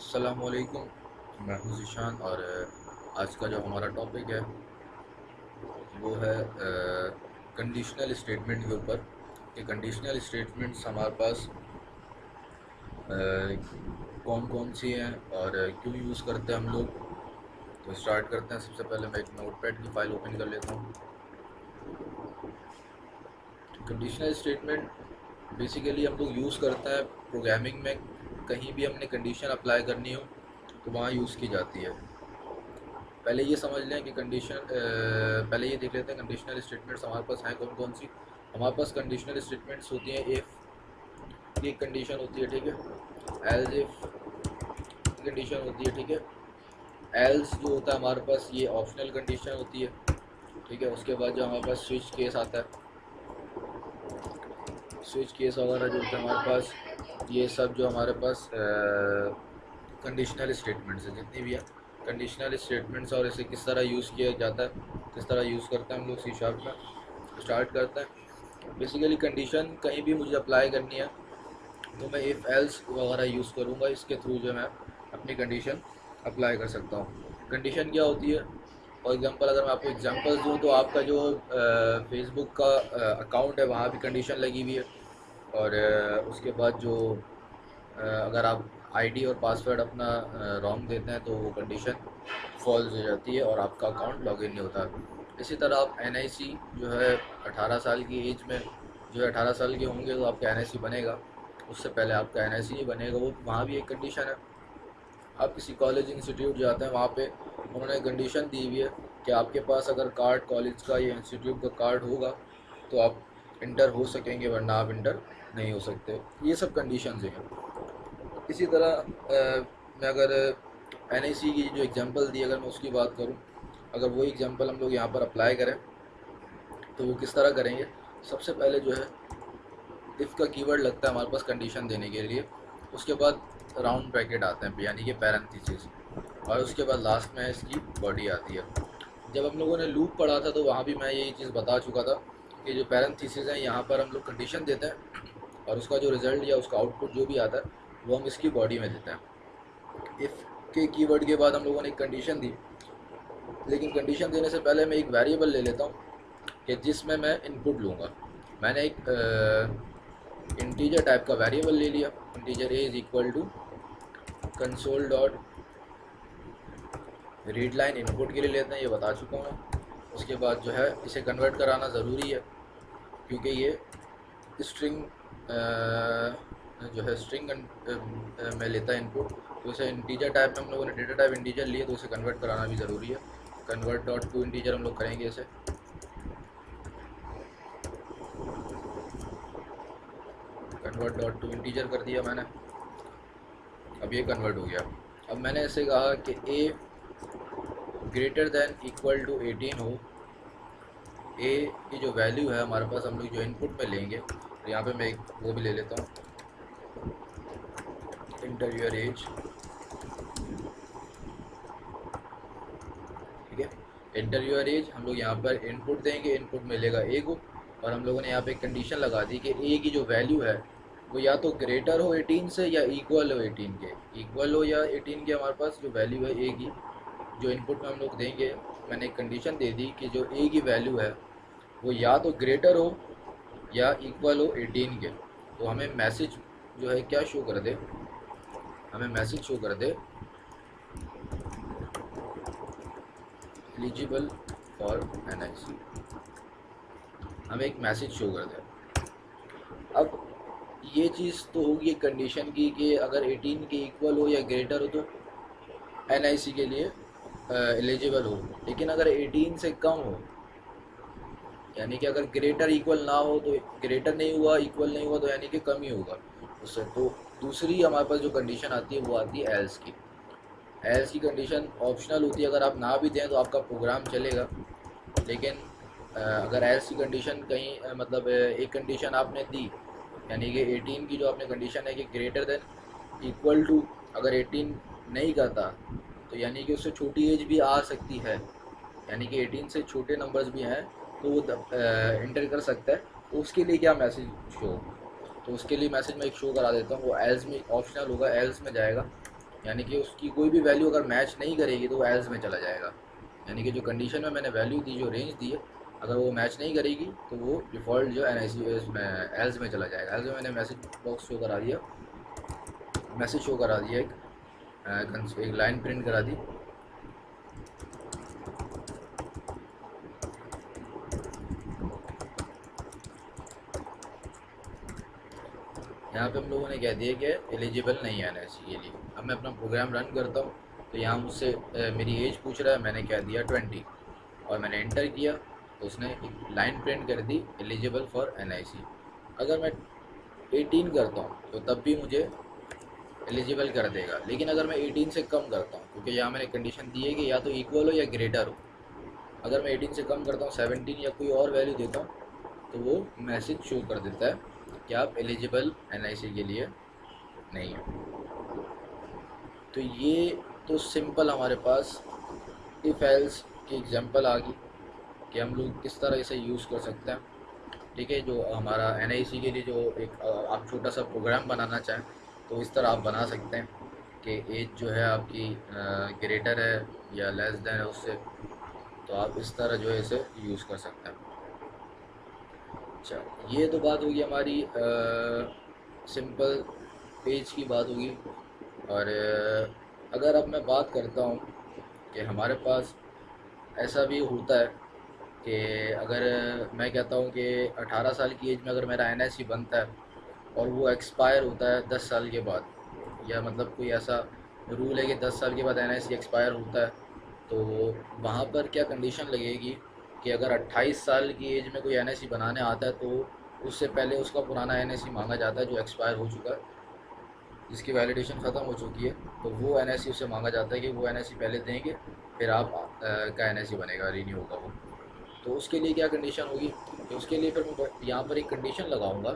अस्सलामुअलैकुम। मैं हूँ ज़ीशान और आज का जो हमारा टॉपिक है वो है कंडीशनल स्टेटमेंट के ऊपर कि कंडीशनल स्टेटमेंट्स हमारे पास कौन कौन सी हैं और क्यों यूज़ करते हैं हम लोग। तो स्टार्ट करते हैं। सबसे पहले मैं एक नोटपैड की फ़ाइल ओपन कर लेता हूँ। कंडीशनल स्टेटमेंट बेसिकली हम लोग यूज़ करते हैं प्रोग्रामिंग में। कहीं भी हमने कंडीशन अप्लाई करनी हो तो वहाँ यूज़ की जाती है। पहले ये समझ लें कि पहले ये देख लेते हैं कंडीशनल स्टेटमेंट्स हमारे पास हैं कौन कौन सी। हमारे पास कंडीशनल स्टेटमेंट्स होती हैं इफ़ की कंडीशन होती है, ठीक है। एल्स इफ की कंडीशन होती है, ठीक है। एल्स जो होता है हमारे पास ये ऑप्शनल कंडीशन होती है, ठीक है। उसके बाद जो हमारे पास स्विच केस आता है, स्विच केस वगैरह जो होता है हमारे पास, ये सब जो हमारे पास कंडीशनल स्टेटमेंट्स है जितनी भी है कंडीशनल स्टेटमेंट्स। और इसे किस तरह यूज़ किया जाता है, किस तरह यूज़ करते हैं हम लोग सी शार्प में। स्टार्ट करते हैं। बेसिकली कंडीशन कहीं भी मुझे अप्लाई करनी है तो मैं इफ़ एल्स वगैरह यूज़ करूँगा। इसके थ्रू जो मैं अपनी कंडीशन अप्लाई कर सकता हूँ। कंडीशन क्या होती है, फॉर एग्ज़ाम्पल अगर मैं आपको एग्जांपल्स दूँ तो आपका जो फेसबुक का अकाउंट है वहाँ भी कंडीशन लगी हुई है। और उसके बाद जो अगर आप आईडी और पासवर्ड अपना रॉन्ग देते हैं तो वो कंडीशन फॉल्स हो जाती है और आपका अकाउंट लॉगिन नहीं होता। इसी तरह आप एनआईसी जो है 18 साल की एज में जो है 18 साल के होंगे तो आपका एनआईसी बनेगा। उससे पहले आपका एनआईसी नहीं बनेगा, वो वहाँ भी एक कंडीशन है। आप किसी कॉलेज इंस्टीट्यूट जाते हैं, वहाँ पे उन्होंने कंडीशन दी हुई है कि आपके पास अगर कार्ड कॉलेज का या इंस्टीट्यूट का कार्ड होगा तो आप इंटर हो सकेंगे, वरना आप इंटर नहीं हो सकते। ये सब कंडीशंस हैं। इसी तरह मैं अगर एन की जो एग्ज़ाम्पल दी, अगर मैं उसकी बात करूं, अगर वो एग्ज़ाम्पल हम लोग यहाँ पर अप्लाई करें तो वो किस तरह करेंगे। सबसे पहले जो है इफ़ का कीवर्ड लगता है हमारे पास कंडीशन देने के लिए। उसके बाद राउंड ब्रैकेट आते हैं यानी कि पैरेंथेसिस, और उसके बाद लास्ट में इसकी बॉडी आती है। जब हम लोगों ने लूप पढ़ा था तो वहाँ भी मैं यही चीज़ बता चुका था कि जो पैरेंथेसिस है यहाँ पर हम लोग कंडीशन देते हैं और उसका जो रिज़ल्ट या उसका आउटपुट जो भी आता है वो हम इसकी बॉडी में देते हैं। इफ़ के कीवर्ड के बाद हम लोगों ने एक कंडीशन दी, लेकिन कंडीशन देने से पहले मैं एक वेरिएबल ले लेता हूँ कि जिसमें मैं इनपुट लूँगा। मैंने एक इंटीजर टाइप का वेरिएबल ले लिया। Integer a is equal to console dot read line input के लिए लेते हैं, ये बता चुका हूँ। उसके बाद जो है इसे कन्वर्ट कराना ज़रूरी है क्योंकि ये स्ट्रिंग जो है स्ट्रिंग में लेता है इनपुट। तो इसे इंटीजर टाइप में हम लोगों ने डेटा टाइप इंटीजर लिए तो इसे कन्वर्ट कराना भी ज़रूरी है। कन्वर्ट डॉट टू इंटीजर हम लोग करेंगे इसे। कन्वर्ट डॉट टू इंटीजर कर दिया मैंने, अब ये कन्वर्ट हो गया। अब मैंने इसे कहा कि ए ग्रेटर दैन इक्वल टू 18 हो। ए की जो वैल्यू है हमारे पास हम लोग जो इनपुट में लेंगे, तो यहाँ पे मैं एक वो भी ले लेता हूँ, इंटर योर एज, ठीक है। इंटर योर एज हम लोग यहाँ पर इनपुट देंगे, इनपुट मिलेगा ए को, और हम लोगों ने यहाँ पे एक कंडीशन लगा दी कि ए की जो वैल्यू है वो या तो ग्रेटर हो 18 से या इक्वल हो 18 के। इक्वल हो या 18 के हमारे पास जो वैल्यू है ए की, जो इनपुट में हम लोग देंगे, मैंने एक कंडीशन दे दी कि जो ए की वैल्यू है वो या तो ग्रेटर हो या इक्वल हो 18 के। तो हमें मैसेज जो है क्या शो कर दे, हमें मैसेज शो कर दे एलिजिबल फॉर एनआईसी, हमें एक मैसेज शो कर दे। अब ये चीज़ तो होगी कंडीशन की कि अगर 18 के इक्वल हो या ग्रेटर हो तो एनआईसी के लिए एलिजिबल हो। लेकिन अगर 18 से कम हो, यानी कि अगर ग्रेटर इक्वल ना हो तो ग्रेटर नहीं हुआ, इक्वल नहीं हुआ तो यानी कि कम ही होगा उससे। तो दूसरी हमारे पास जो कंडीशन आती है वो आती है एल्स की। एल्स की कंडीशन ऑप्शनल होती है, अगर आप ना भी दें तो आपका प्रोग्राम चलेगा। लेकिन अगर एल्स की कंडीशन कहीं मतलब एक कंडीशन आपने दी, यानी कि 18 की जो आपने कंडीशन है कि ग्रेटर देन इक्वल टू, अगर 18 नहीं करता तो यानी कि उससे छोटी एज भी आ सकती है, यानी कि 18 से छोटे नंबर्स भी हैं तो वो इंटर कर सकता है। तो उसके लिए क्या मैसेज शो, तो उसके लिए मैसेज मैं एक शो करा देता हूँ। वो एल्स में ऑप्शनल होगा, एल्स में जाएगा यानी कि उसकी कोई भी वैल्यू अगर मैच नहीं करेगी तो वो एल्स में चला जाएगा। यानी कि जो कंडीशन में मैंने वैल्यू दी, जो रेंज दी है, अगर वो मैच नहीं करेगी तो वो डिफ़ॉल्ट जो एन आई सी में एल्स में चला जाएगा। एल्स में मैंने मैसेज बॉक्स शो करा दिया, मैसेज शो करा दिया, एक लाइन प्रिंट करा दी। यहाँ पे हम लोगों ने कह दिया कि एलिजिबल नहीं है एनआईसी के लिए। अब मैं अपना प्रोग्राम रन करता हूँ तो यहाँ मुझसे मेरी एज पूछ रहा है, मैंने कह दिया 20 और मैंने एंटर किया तो उसने एक लाइन प्रिंट कर दी, एलिजिबल फॉर एनआईसी। अगर मैं 18 करता हूँ तो तब भी मुझे एलिजिबल कर देगा, लेकिन अगर मैं 18 से कम करता हूँ, क्योंकि यहाँ मैंने कंडीशन दी है कि या तो इक्वल हो या ग्रेटर हो, अगर मैं 18 से कम करता हूँ, 17 या कोई और वैल्यू देता हूँ, तो वो मैसेज शो कर देता है कि आप एलिजिबल एनआईसी के लिए नहीं है। तो ये तो सिंपल हमारे पास इफ़ एल्स की एग्जांपल आ गई कि हम लोग किस तरह इसे यूज़ कर सकते हैं। ठीक है, जो हमारा एनआईसी के लिए जो एक आप छोटा सा प्रोग्राम बनाना चाहें तो इस तरह आप बना सकते हैं कि एज जो है आपकी ग्रेटर है या लेस देन है उससे, तो आप इस तरह जो है इसे यूज़ कर सकते हैं। अच्छा, ये तो बात होगी हमारी सिंपल पेज की बात होगी। और अगर अब मैं बात करता हूँ कि हमारे पास ऐसा भी होता है कि अगर मैं कहता हूँ कि 18 साल की एज में अगर मेरा एनआईसी बनता है और वो एक्सपायर होता है 10 साल के बाद, या मतलब कोई ऐसा रूल है कि 10 साल के बाद एनआईसी एक्सपायर होता है, तो वहाँ पर क्या कंडीशन लगेगी कि अगर 28 साल की एज में कोई एनआईसी बनाने आता है तो उससे पहले उसका पुराना एनआईसी मांगा जाता है जो एक्सपायर हो चुका है, जिसकी वैलिडेशन ख़त्म हो चुकी है, तो वो एनआईसी उससे मांगा जाता है कि वो एनआईसी पहले देंगे फिर आप का एनआईसी बनेगा, रीन्यू होगा वो। तो उसके लिए क्या कंडीशन होगी, तो उसके लिए फिर मैं यहाँ पर एक कंडीशन लगाऊंगा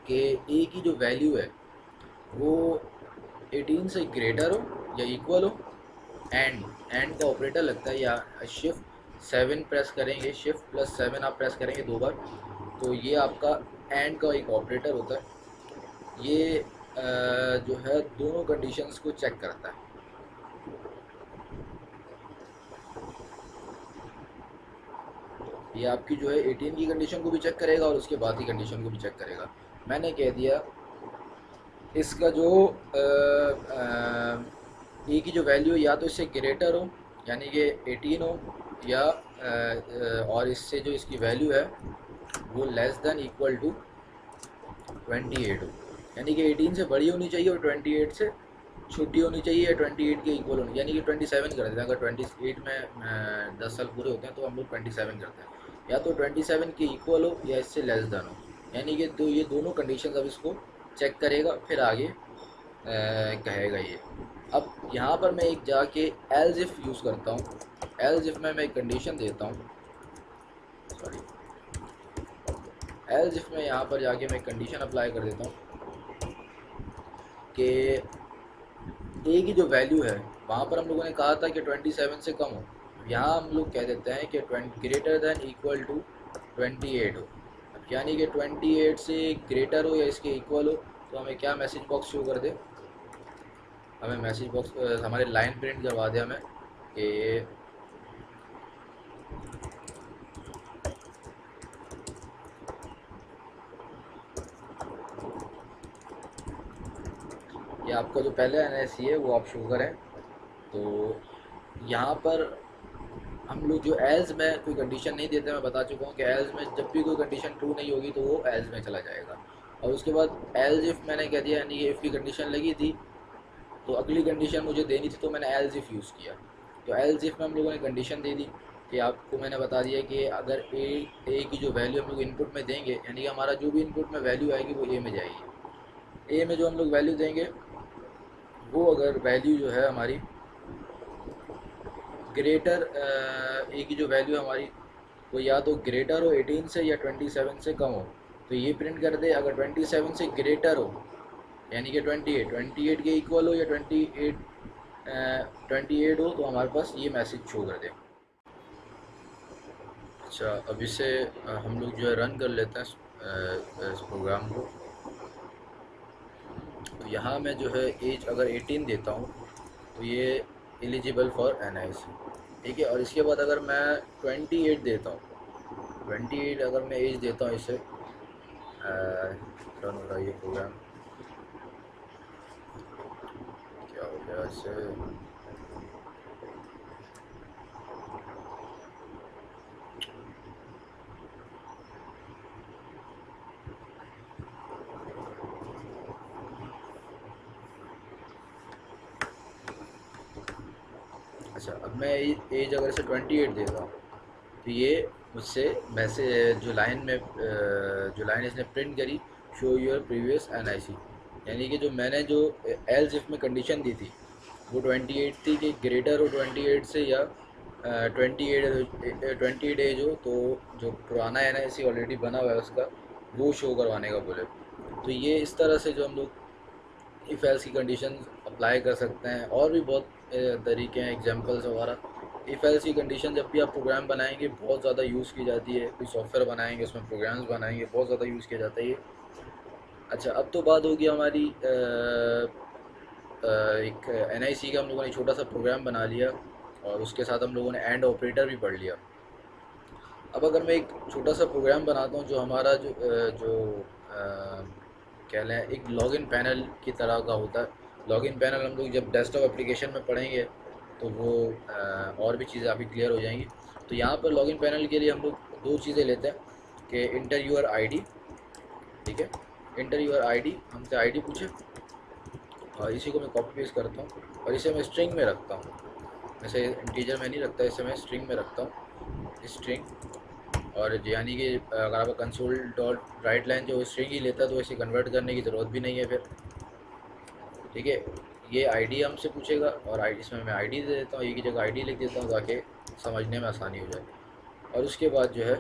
कि ए की जो वैल्यू है वो 18 से ग्रेटर हो या इक्वल हो, एंड का ऑपरेटर लगता है, या शिफ्ट 7 प्रेस करेंगे, शिफ्ट प्लस 7 आप प्रेस करेंगे 2 बार, तो ये आपका एंड का एक ऑपरेटर होता है। ये जो है दोनों कंडीशंस को चेक करता है। ये आपकी जो है 18 की कंडीशन को भी चेक करेगा और उसके बाद की कंडीशन को भी चेक करेगा। मैंने कह दिया इसका जो ए की जो वैल्यू या तो इससे ग्रेटर हो यानी कि 18 हो, या और इससे जो इसकी वैल्यू है वो लेस देन इक्वल टू 28 हो, यानी कि 18 से बड़ी होनी चाहिए और 28 से छोटी होनी चाहिए, या 28 के इक्वल होनी, यानी कि 27 कर देते हैं। अगर 28 में 10 साल पूरे होते हैं तो हम लोग 27 करते हैं, या तो 27 के इक्वल हो या इससे लेस देन हो, यानी कि ये दोनों कंडीशन अब इसको चेक करेगा फिर आगे कहेगा ये। अब यहाँ पर मैं एक जाके एल्स इफ यूज़ करता हूँ। एल्स इफ में मैं एक कंडीशन देता हूँ, सॉरी, एल्स इफ में यहाँ पर जाके मैं एक कंडीशन अप्लाई कर देता हूँ कि ए की जो वैल्यू है वहाँ पर हम लोगों ने कहा था कि 27 से कम हो, यहाँ हम लोग कह देते हैं कि ग्रेटर देन इक्वल टू 28 हो, यानी कि 28 से ग्रेटर हो या इसके इक्वल हो, तो हमें क्या मैसेज बॉक्स शो कर दे, हमें मैसेज बॉक्स हमारे लाइन प्रिंट करवा दे हमें कि ये आपका जो पहले एनआईसी है वो आप शो करें। तो यहाँ पर हम लोग जो एल्स में कोई कंडीशन नहीं देते, मैं बता चुका हूँ कि एल्स में जब भी कोई कंडीशन ट्रू नहीं होगी तो वो एल्स में चला जाएगा। और उसके बाद एल्स इफ़ मैंने कह दिया, यानी कि इफ़ की कंडीशन लगी थी तो अगली कंडीशन मुझे देनी थी तो मैंने एल्स इफ़ यूज़ किया। तो एल्स इफ़ में हम लोगों ने कंडीशन दे दी कि आपको मैंने बता दिया कि अगर ए की जो वैल्यू हम लोग इनपुट में देंगे, यानी कि हमारा जो भी इनपुट में वैल्यू आएगी वो ए में जाएगी, ए में जो हम लोग वैल्यू देंगे वो अगर वैल्यू जो है हमारी ग्रेटर ए की जो वैल्यू है हमारी वो या तो ग्रेटर हो 18 से या 27 से कम हो तो ये प्रिंट कर दे। अगर 27 से ग्रेटर हो यानी कि 28 के इक्वल हो या 28 हो तो हमारे पास ये मैसेज शो कर दे। अच्छा, अब इसे हम लोग जो है रन कर लेते हैं इस प्रोग्राम को। तो यहाँ मैं जो है एज अगर 18 देता हूँ तो ये एलिजिबल फॉर NIC, ठीक है। और इसके बाद अगर मैं 28 देता हूँ, 28 अगर मैं एज देता हूँ इसे, रन हो रहा है ये प्रोग्राम, क्या हो गया इसे, अच्छा अब मैं एज अगर इसे 28 देता हूँ तो ये मुझसे मैसेज जो लाइन इसने प्रिंट करी, शो योर प्रीवियस NIC, यानी कि जो मैंने जो एल्स इफ में कंडीशन दी थी वो 28 थी कि ग्रेटर हो 28 से, या 28 एज हो तो जो पुराना NIC ऑलरेडी बना हुआ है उसका वो शो करवाने का बोले। तो ये इस तरह से जो हम लोग इफ़ एल्स की कंडीशन अप्लाई कर सकते हैं। और भी बहुत तरीके हैं, एग्जांपल्स वगैरह। इफ़ एल्स की कंडीशन जब भी आप प्रोग्राम बनाएंगे बहुत ज़्यादा यूज़ की जाती है, कोई सॉफ्टवेयर बनाएंगे उसमें प्रोग्राम्स बनाएंगे बहुत ज़्यादा यूज़ किया जाता है ये। अच्छा अब तो बात होगी हमारी एक NIC का हम लोगों ने छोटा सा प्रोग्राम बना लिया और उसके साथ हम लोगों ने एंड ऑपरेटर भी पढ़ लिया। अब अगर मैं एक छोटा सा प्रोग्राम बनाता हूँ जो हमारा कह लें एक लॉगिन पैनल की तरह का होता है। लॉगिन पैनल हम लोग जब डेस्कटॉप एप्लीकेशन में पढ़ेंगे तो वो और भी चीज़ें अभी क्लियर हो जाएंगी। तो यहाँ पर लॉगिन पैनल के लिए हम लोग दो चीज़ें लेते हैं कि इंटर यूर ID, ठीक है। इंटर यूर ID, हमसे ID पूछे और इसी को मैं कॉपी पेस्ट करता हूँ और इसे मैं स्ट्रिंग में रखता हूँ। वैसे इंटीजर में नहीं रखता, इसे मैं स्ट्रिंग में रखता हूँ, स्ट्रिंग। और यानी कि अगर आपका कंसोल डॉट राइट लाइन जो स्ट्रिंग ही लेता है तो इसे कन्वर्ट करने की ज़रूरत भी नहीं है फिर, ठीक है। ये ID हमसे पूछेगा और इसमें मैं ID दे देता हूँ, एक ही जगह ID लिख देता हूँ ताकि समझने में आसानी हो जाए। और उसके बाद जो है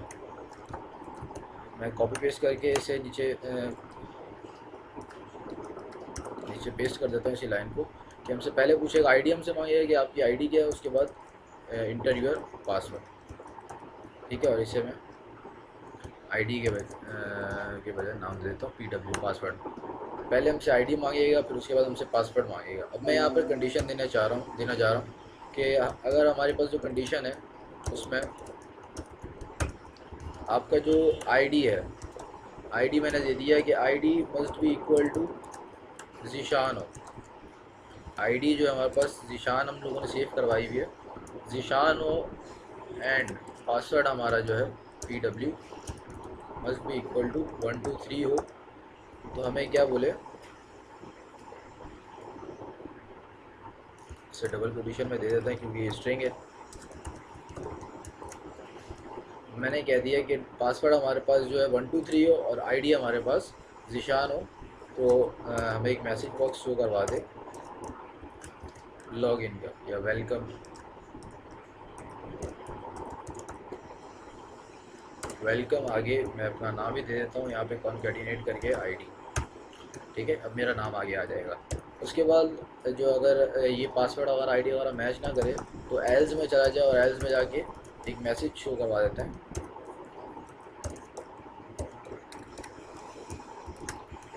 मैं कॉपी पेस्ट करके इसे नीचे पेस्ट कर देता हूँ इसी लाइन को कि हमसे पहले पूछेगा ID हमसे मांगेगा कि आपकी ID क्या है, उसके बाद इंटर यूर पासवर्ड, ठीक है। और इसे मैं ID के बजाय नाम दे देता हूँ PW, पासवर्ड। पहले हमसे ID मांगेगा फिर उसके बाद हमसे पासवर्ड मांगेगा। अब मैं यहाँ पर कंडीशन देना जा रहा हूँ कि अगर हमारे पास जो कंडीशन है उसमें आपका जो ID है, ID मैंने दे दिया है कि ID must be equal to Zeeshan हो। ID जो है हमारे पास ज़ीशान हम लोगों ने सेव करवाई हुई है, ज़ीशान हो। एंड पासवर्ड हमारा जो है PW must be equal to 1 2 3 हो। तो हमें क्या बोले, इसे डबल कोटेशन में दे देते हैं क्योंकि ये स्ट्रिंग है। मैंने कह दिया कि पासवर्ड हमारे पास जो है 1 2 3 हो और ID हमारे पास ज़ीशान हो। तो हमें एक मैसेज बॉक्स शो करवा दे लॉगिन का या वेलकम आगे मैं अपना नाम ही दे देता हूँ यहाँ पे कॉन्कैटिनेट करके ID, ठीक है। अब मेरा नाम आगे आ जाएगा। उसके बाद जो अगर ये पासवर्ड अगर ID वगैरह मैच ना करे तो एल्स में चला जाए और एल्स में जाके एक मैसेज शो करवा देते हैं,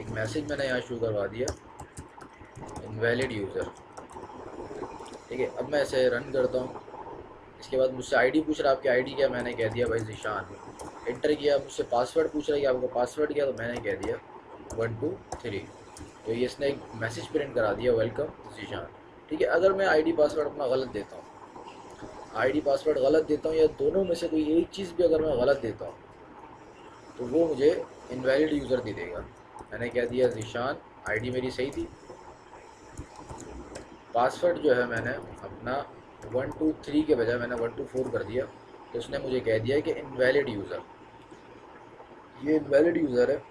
एक मैसेज मैंने यहाँ शो करवा दिया इनवैलिड यूज़र, ठीक है। अब मैं इसे रन करता हूँ। इसके बाद मुझसे ID पूछ रहा है आपकी ID क्या, मैंने कह दिया भाई ज़ीशान। एंटर किया, मुझसे पासवर्ड पूछ रहा है कि आपका पासवर्ड क्या, तो मैंने कह दिया 1 2 3। तो ये इसने एक मैसेज प्रिंट करा दिया वेलकम ज़ीशान, ठीक है। अगर मैं ID पासवर्ड अपना गलत देता हूँ, ID पासवर्ड गलत देता हूँ या दोनों में से कोई एक चीज़ भी अगर मैं गलत देता हूँ तो वो मुझे इनवैलिड यूज़र दे देगा। मैंने कह दिया ज़ीशान, ID मेरी सही थी, पासवर्ड जो है मैंने अपना 1 2 3 के बजाय मैंने 1 2 4 कर दिया, तो उसने मुझे कह दिया कि इनवैलिड यूज़र। ये इनवैलिड यूज़र है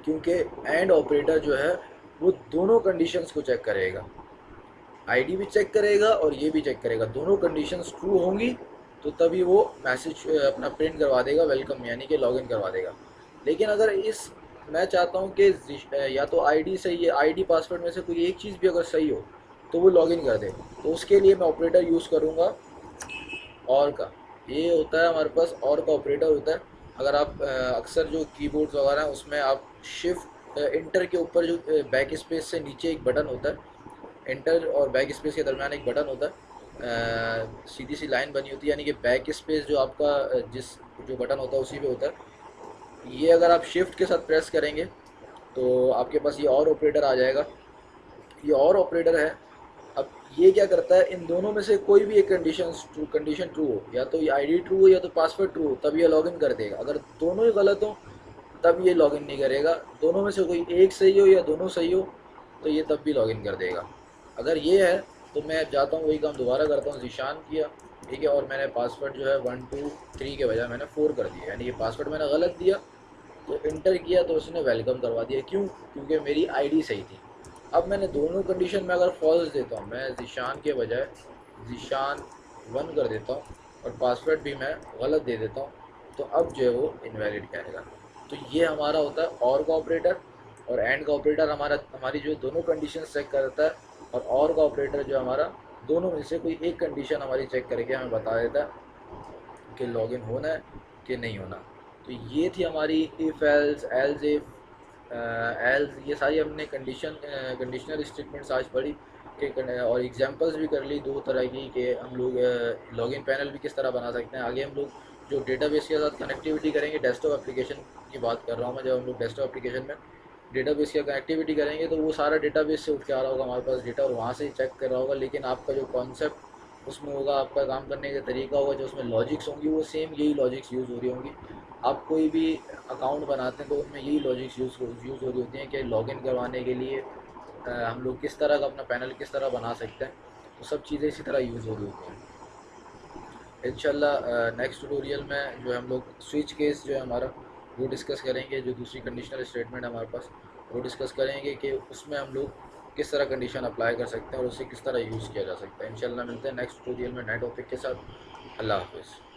क्योंकि एंड ऑपरेटर जो है वो दोनों कंडीशंस को चेक करेगा, ID भी चेक करेगा और ये भी चेक करेगा, दोनों कंडीशंस ट्रू होंगी तो तभी वो मैसेज अपना प्रिंट करवा देगा वेलकम, यानी कि लॉगिन करवा देगा। लेकिन अगर मैं चाहता हूँ कि या तो ID सही है, ID पासवर्ड में से कोई एक चीज़ भी अगर सही हो तो वो लॉगिन कर दे, तो उसके लिए मैं ऑपरेटर यूज़ करूँगा और का। ये होता है हमारे पास और का ऑपरेटर होता है। अगर आप अक्सर जो कीबोर्ड्स वगैरह हैं उसमें आप शिफ्ट इंटर के ऊपर जो बैक स्पेस से नीचे एक बटन होता है, इंटर और बैक स्पेस के दरमियान एक बटन होता है, सीधी सी लाइन बनी होती है, यानी कि बैक स्पेस जो आपका जिस जो बटन होता है उसी पे होता है। ये अगर आप शिफ्ट के साथ प्रेस करेंगे तो आपके पास ये और ऑपरेटर आ जाएगा। ये और ऑपरेटर है। अब ये क्या करता है, इन दोनों में से कोई भी एक कंडीशन ट्रू हो, या तो ये आईडी ट्रू हो या तो पासवर्ड ट्रू हो, तब ये लॉगिन कर देगा। अगर दोनों ही गलत हो तब ये लॉगिन नहीं करेगा। दोनों में से कोई एक सही हो या दोनों सही हो तो ये तब भी लॉगिन कर देगा। अगर ये है तो मैं जाता हूँ वही काम दोबारा करता हूँ, ज़ीशान किया, ठीक है, और मैंने पासवर्ड जो है 1 2 3 के बजाय मैंने 4 कर दिया, यानी ये पासवर्ड मैंने गलत दिया तो इंटर किया तो उसने वेलकम करवा दिया। क्यों? क्योंकि मेरी आईडी सही थी। अब मैंने दोनों कंडीशन में अगर फॉल्स देता हूँ, मैं ज़ीशान के बजाय ज़ीशान 1 कर देता हूँ और पासवर्ड भी मैं गलत दे देता हूँ, तो अब जो है वो इनवैलिड कहेगा। तो ये हमारा होता है और का ऑपरेटर। और एंड का ऑपरेटर हमारी जो दोनों कंडीशन चेक करता है, और का ऑपरेटर जो हमारा दोनों में से कोई एक कंडीशन हमारी चेक करके हमें बता देता है कि लॉगिन होना है कि नहीं होना। तो ये थी हमारी if else, else if, else, ये सारी हमने कंडीशनल स्टेटमेंट्स आज पढ़ी कि और एग्जांपल्स भी कर ली दो तरह की कि हम लोग लॉगिन पैनल भी किस तरह बना सकते हैं। आगे हम लोग जो डेटाबेस के साथ कनेक्टिविटी करेंगे, डेस्कटॉप एप्लीकेशन की बात कर रहा हूँ मैं, जब हम लोग डेस्कटॉप एप्लीकेशन में डेटाबेस की कनेक्टिविटी करेंगे तो वो सारा डेटाबेस से उठ के आ रहा होगा हमारे पास डेटा और वहाँ से चेक कर रहा होगा, लेकिन आपका जो कॉन्सेप्ट उसमें होगा, आपका काम करने का तरीका होगा, जो उसमें लॉजिक्स होंगी वो सेम यही लॉजिक्स यूज़ हो रही होंगी। आप कोई भी अकाउंट बनाते हैं तो उनमें यही लॉजिक्स यूज़ हो रही होती हैं कि लॉगिन करवाने के लिए हम लोग किस तरह का अपना पैनल किस तरह बना सकते हैं। तो सब चीज़ें इसी तरह यूज़ हो रही होती हैं। इंशाल्लाह नेक्स्ट ट्यूटोरियल में जो है हम लोग स्विच केस जो है हमारा वो डिस्कस करेंगे, जो दूसरी कंडीशनल स्टेटमेंट हमारे पास वो डिस्कस करेंगे कि उसमें हम लोग किस तरह कंडीशन अप्लाई कर सकते हैं और उसे किस तरह यूज़ किया जा सकता है। इंशाल्लाह मिलते हैं नेक्स्ट ट्यूटोरियल में नए टॉपिक के साथ। अल्लाह हाफ़िज़।